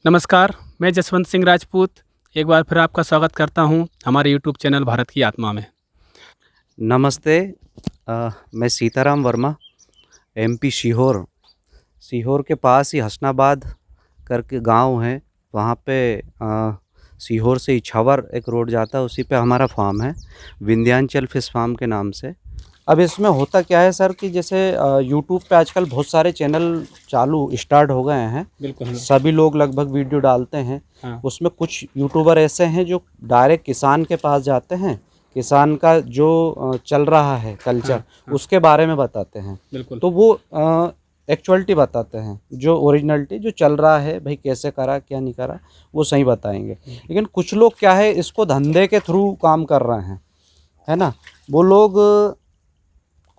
नमस्कार, मैं जसवंत सिंह राजपूत एक बार फिर आपका स्वागत करता हूं हमारे यूट्यूब चैनल भारत की आत्मा में। नमस्ते। मैं सीताराम वर्मा, एमपी सीहोर। सीहोर के पास ही हसनाबाद करके गांव है, वहाँ पे सीहोर से इछावर एक रोड जाता है, उसी पे हमारा फार्म है, विंध्याचल फिश फार्म के नाम से। अब इसमें होता क्या है सर कि जैसे यूट्यूब पे आजकल बहुत सारे चैनल चालू स्टार्ट हो गए हैं। बिल्कुल। सभी लोग लगभग वीडियो डालते हैं। हाँ। उसमें कुछ यूट्यूबर ऐसे हैं जो डायरेक्ट किसान के पास जाते हैं, किसान का जो चल रहा है कल्चर, हाँ। उसके बारे में बताते हैं। बिल्कुल। तो वो एक्चुअलिटी बताते हैं, जो ओरिजिनलिटी जो चल रहा है, भाई कैसे करा क्या नहीं करा वो सही बताएंगे। लेकिन कुछ लोग क्या है, इसको धंधे के थ्रू काम कर रहे हैं, है ना। वो लोग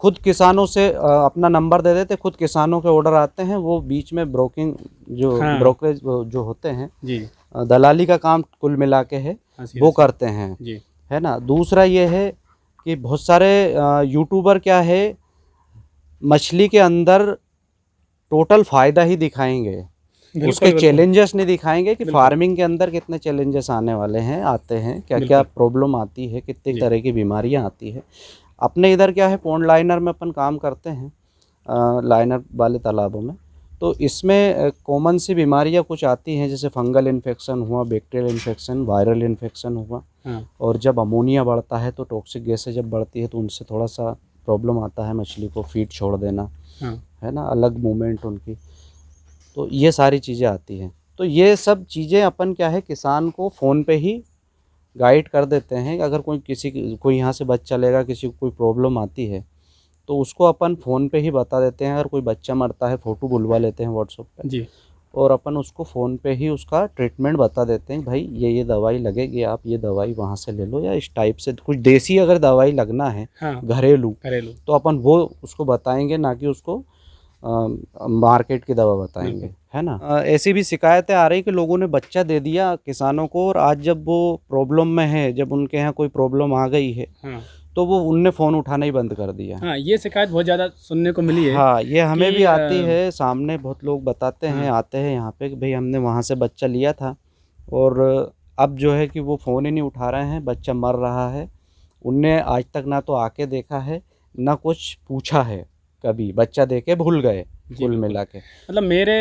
खुद किसानों से अपना नंबर दे देते, खुद किसानों के ऑर्डर आते हैं, वो बीच में ब्रोकिंग जो हाँ। ब्रोकरेज जो होते हैं, जी। दलाली का काम कुल मिला के है, वो करते हैं, जी। है ना। दूसरा ये है कि बहुत सारे यूट्यूबर क्या है, मछली के अंदर टोटल फ़ायदा ही दिखाएंगे, उसके चैलेंजेस नहीं दिखाएंगे कि फार्मिंग के अंदर कितने चैलेंजेस आने वाले हैं, आते हैं, क्या क्या प्रॉब्लम आती है, कितनी तरह की बीमारियां आती है। अपने इधर क्या है, पॉन्ड लाइनर में अपन काम करते हैं, लाइनर वाले तालाबों में। तो इसमें कॉमन सी बीमारियां कुछ आती हैं, जैसे फंगल इन्फेक्शन हुआ, बैक्टीरियल इन्फेक्शन, वायरल इन्फेक्शन हुआ। और जब अमोनिया बढ़ता है तो टॉक्सिक गैसें जब बढ़ती है तो उनसे थोड़ा सा प्रॉब्लम आता है, मछली को फीड छोड़ देना, है ना, अलग मूवमेंट उनकी। तो ये सारी चीज़ें आती हैं। तो ये सब चीज़ें अपन क्या है, किसान को फ़ोन पे ही गाइड कर देते हैं। अगर कोई यहाँ से बच्चा लेगा, किसी को कोई प्रॉब्लम आती है तो उसको अपन फ़ोन पे ही बता देते हैं। अगर कोई बच्चा मरता है, फ़ोटो बुलवा लेते हैं व्हाट्सएप पे जी। और अपन उसको फ़ोन पे ही उसका ट्रीटमेंट बता देते हैं, भाई ये दवाई लगेगी, आप ये दवाई वहाँ से ले लो, या इस टाइप से कुछ देसी अगर दवाई लगना है, हाँ। घरेलू, घरेलू। तो अपन वो उसको बताएंगे, ना कि उसको मार्केट की दवा बताएंगे, है ना। ऐसी भी शिकायतें आ रही कि लोगों ने बच्चा दे दिया किसानों को, और आज जब वो प्रॉब्लम में है, जब उनके यहाँ कोई प्रॉब्लम आ गई है, हाँ। तो वो उनने फ़ोन उठाना ही बंद कर दिया। हाँ, ये शिकायत बहुत ज़्यादा सुनने को मिली है। हाँ, ये हमें भी आती कि है, सामने बहुत लोग बताते हैं, हाँ। आते हैं यहाँ पे कि भाई हमने वहाँ से बच्चा लिया था और अब जो है कि वो फ़ोन ही नहीं उठा रहे हैं, बच्चा मर रहा है। उनने आज तक ना तो आके देखा है, ना कुछ पूछा है, कभी बच्चा दे के भूल गए कुल मिला के। मतलब मेरे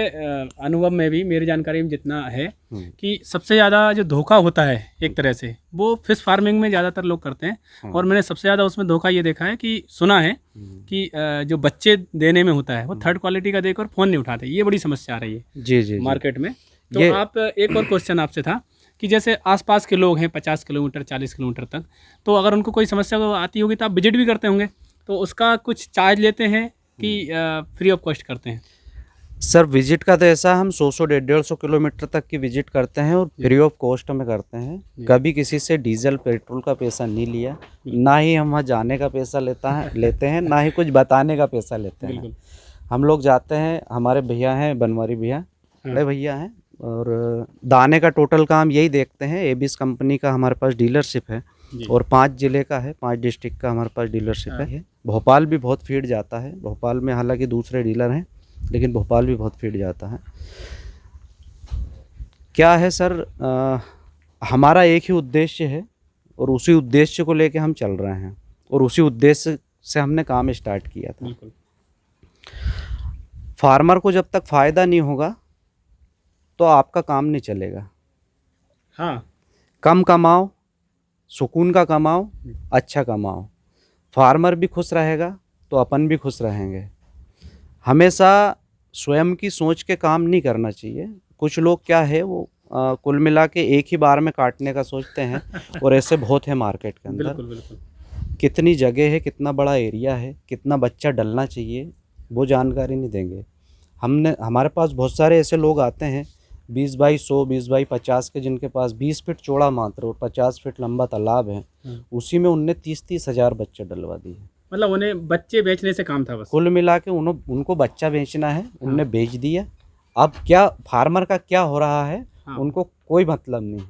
अनुभव में भी, मेरी जानकारी में जितना है कि सबसे ज़्यादा जो धोखा होता है एक तरह से, वो फिश फार्मिंग में ज़्यादातर लोग करते हैं। और मैंने सबसे ज़्यादा उसमें धोखा ये देखा है कि सुना है कि जो बच्चे देने में होता है वो थर्ड क्वालिटी का देकर फ़ोन नहीं उठाते। ये बड़ी समस्या आ रही है जी मार्केट में। तो आप एक और क्वेश्चन आपसे था कि जैसे आसपास के लोग हैं 50 किलोमीटर 40 किलोमीटर तक, तो अगर उनको कोई समस्या आती होगी तो आप विजिट भी करते होंगे, तो उसका कुछ चार्ज लेते हैं कि फ्री ऑफ कॉस्ट करते हैं? सर, विजिट का तो ऐसा, हम 100 150 किलोमीटर तक की विजिट करते हैं और फ्री ऑफ कॉस्ट में करते हैं। कभी किसी से डीजल पेट्रोल का पैसा नहीं लिया, ना ही हम वहाँ जाने का पैसा लेते हैं, ना ही कुछ बताने का पैसा लेते हैं। हम लोग जाते हैं, हमारे भैया हैं, बनवारी भैया, बड़े भैया हैं, और दाने का टोटल काम यही देखते हैं। एबिस कंपनी का हमारे पास डीलरशिप है और 5 ज़िले का है, 5 डिस्ट्रिक्ट का हमारे पास डीलरशिप है। भोपाल भी बहुत फीड जाता है, भोपाल में हालांकि दूसरे डीलर हैं, लेकिन भोपाल भी बहुत फीड जाता है। क्या है सर, हमारा एक ही उद्देश्य है और उसी उद्देश्य को लेके हम चल रहे हैं, और उसी उद्देश्य से हमने काम स्टार्ट किया था। फार्मर को जब तक फ़ायदा नहीं होगा तो आपका काम नहीं चलेगा। हाँ। कम कमाओ, सुकून का कमाओ, अच्छा कमाओ, फार्मर भी खुश रहेगा तो अपन भी खुश रहेंगे। हमेशा स्वयं की सोच के काम नहीं करना चाहिए। कुछ लोग क्या है, वो कुल मिला के एक ही बार में काटने का सोचते हैं और ऐसे बहुत है मार्केट के अंदर। बिल्कुल। कितनी जगह है, कितना बड़ा एरिया है, कितना बच्चा डलना चाहिए, वो जानकारी नहीं देंगे। हमारे पास बहुत सारे ऐसे लोग आते हैं 20 बाई 100, 20 बाई 50 के, जिनके पास 20 फीट चौड़ा मात्र और 50 फीट लंबा तालाब है, उसी में उनने 30-30 हज़ार बच्चे डलवा दिए। मतलब उन्हें बच्चे बेचने से काम था बस। कुल मिला के उनको बच्चा बेचना है, उनने बेच दिया। अब क्या फार्मर का क्या हो रहा है, उनको कोई मतलब नहीं।